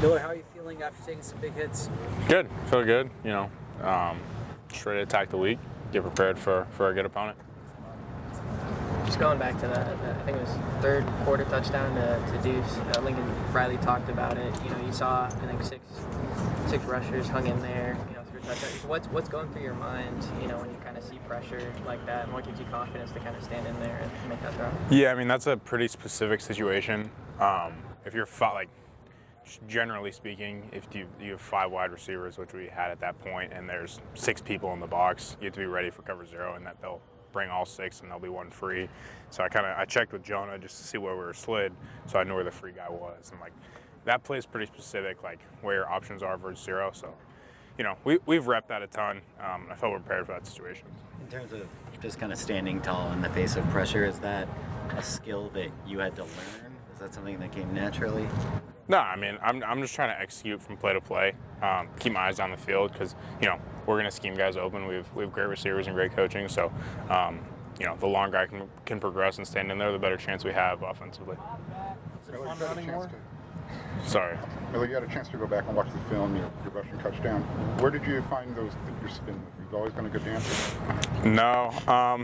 Miller, how are you feeling after taking some big hits? Good. Feel good. Just ready to attack the week, get prepared for a good opponent. Just going back to that, I think it was third quarter touchdown to Deuce. Lincoln Riley talked about it. You saw, I think, six rushers hung in there, through touchdowns. What's going through your mind, when you kind of see pressure like that, and what gives you confidence to kind of stand in there and make that throw? Yeah, I mean, that's a pretty specific situation. If you're generally speaking, if you have 5 wide receivers, which we had at that point, and there's 6 people in the box, you have to be ready for cover 0, and that they'll bring all 6 and there'll be 1 free. So I checked with Jonah just to see where we were slid, so I knew where the free guy was. And that play is pretty specific, where your options are versus 0. So, we've repped that a ton. I felt prepared for that situation. In terms of just kind of standing tall in the face of pressure, is that a skill that you had to learn? Is that something that came naturally? No, I mean, I'm just trying to execute from play to play, keep my eyes down the field because, we're going to scheme guys open. We have great receivers and great coaching. So, the longer I can progress and stand in there, the better chance we have offensively. Is it fun running more? Sorry. Miller, you had a chance to go back and watch the film, your rushing touchdown. Where did you find those that you're spinning with? You've always been a good dancer? No. I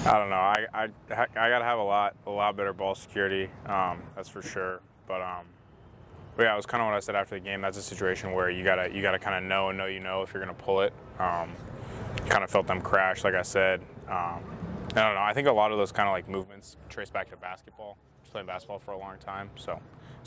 don't know. I got to have a lot better ball security, that's for sure. But yeah, it was kind of what I said after the game. That's a situation where you gotta kind of know if you're gonna pull it. Kind of felt them crash, like I said. I don't know. I think a lot of those kind of movements trace back to basketball. Just playing basketball for a long time. So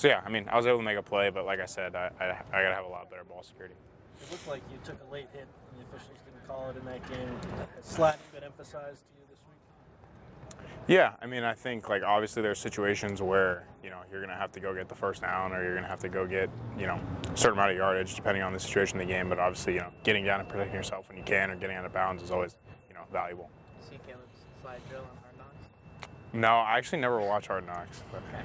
yeah. I mean, I was able to make a play, but like I said, I gotta have a lot better ball security. It looked like you took a late hit, and the officials didn't call it in that game. Has sliding been emphasized to you this week? Yeah, I mean, I think obviously there's situations where you're gonna have to go get the first down, or you're gonna have to go get a certain amount of yardage depending on the situation of the game. But obviously, getting down and protecting yourself when you can, or getting out of bounds is always valuable. See Caleb's slide drill on Hard Knocks? No, I actually never watch Hard Knocks. But. Okay.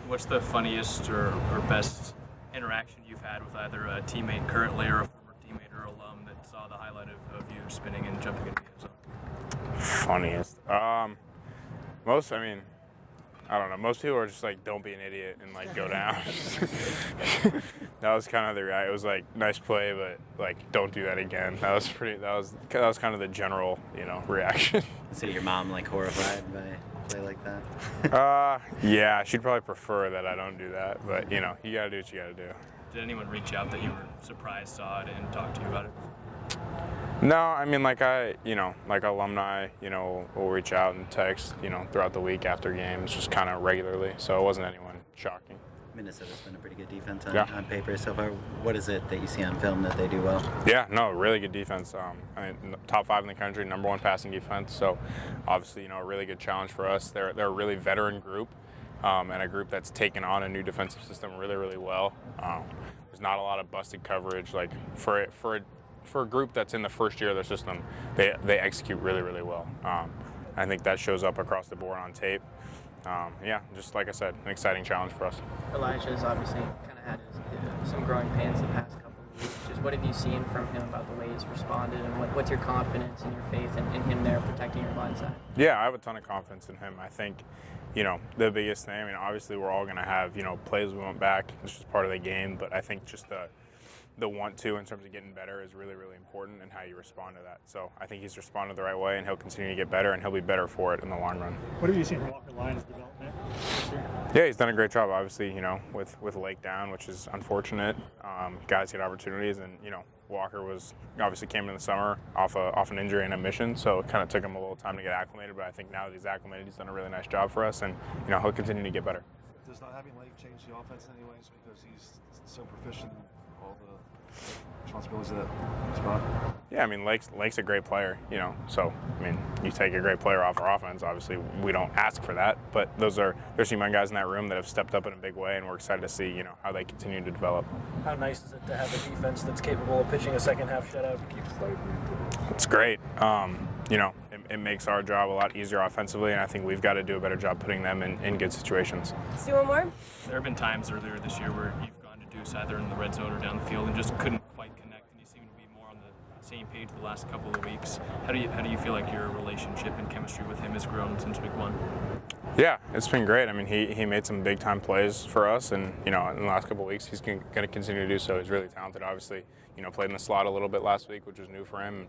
What's the funniest or best interaction you've had with either a teammate currently or a former teammate or alum that saw the highlight of you spinning and jumping into the end zone? Funniest. I don't know. Most people are just don't be an idiot and go down. That was kind of the reaction. It was nice play, but don't do that again. That was kind of the general reaction. So your mom horrified by a play like that? Yeah, she'd probably prefer that I don't do that, but you gotta do what you gotta do. Did anyone reach out that you were surprised saw it and talk to you about it? No, I mean, alumni, will reach out and text, throughout the week after games, just kind of regularly. So it wasn't anyone shocking. Minnesota's been a pretty good defense on paper so far. What is it that you see on film that they do well? Yeah, no, really good defense. Top 5 in the country, number 1 passing defense. So obviously, a really good challenge for us. They're a really veteran group, and a group that's taken on a new defensive system really, really well. There's not a lot of busted coverage. For a group that's in the first year of their system, they execute really, really well. I think that shows up across the board on tape. Just like I said, an exciting challenge for us. Elijah's obviously kind of had some growing pains the past couple of weeks. Just what have you seen from him about the way he's responded, and what's your confidence and your faith in him there protecting your blind side? Yeah, I have a ton of confidence in him. I think, the biggest thing, obviously we're all going to have, plays we want back. It's just part of the game, but I think just the want to in terms of getting better is really, really important, and how you respond to that. So I think he's responded the right way, and he'll continue to get better, and he'll be better for it in the long run. What have you seen from Walker Lyons' development this year? Yeah, he's done a great job, obviously, with Lake down, which is unfortunate. Guys get opportunities, and, Walker obviously came in the summer off an injury and a mission, so it kind of took him a little time to get acclimated, but I think now that he's acclimated, he's done a really nice job for us, and, he'll continue to get better. Does not having Lake change the offense in any ways because he's so proficient in all the responsibilities of that spot? Yeah, Lake's a great player, so, you take a great player off our offense, obviously we don't ask for that, but there's some young guys in that room that have stepped up in a big way, and we're excited to see, how they continue to develop. How nice is it to have a defense that's capable of pitching a second half shutout to keep fighting? It's great. It makes our job a lot easier offensively, and I think we've got to do a better job putting them in good situations. Let's do one more. There have been times earlier this year where you've gone to Deuce either in the red zone or down the field and just couldn't quite connect, and you seem to be more on the same page the last couple of weeks. How do you feel like your relationship and chemistry with him has grown since week 1? Yeah, it's been great. I mean, he made some big time plays for us, and in the last couple of weeks, he's going to continue to do so. He's really talented. Obviously, played in the slot a little bit last week, which was new for him.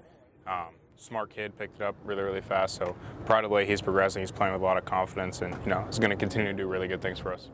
Smart kid, picked it up really, really fast. So proud of the way he's progressing. He's playing with a lot of confidence, and he's going to continue to do really good things for us.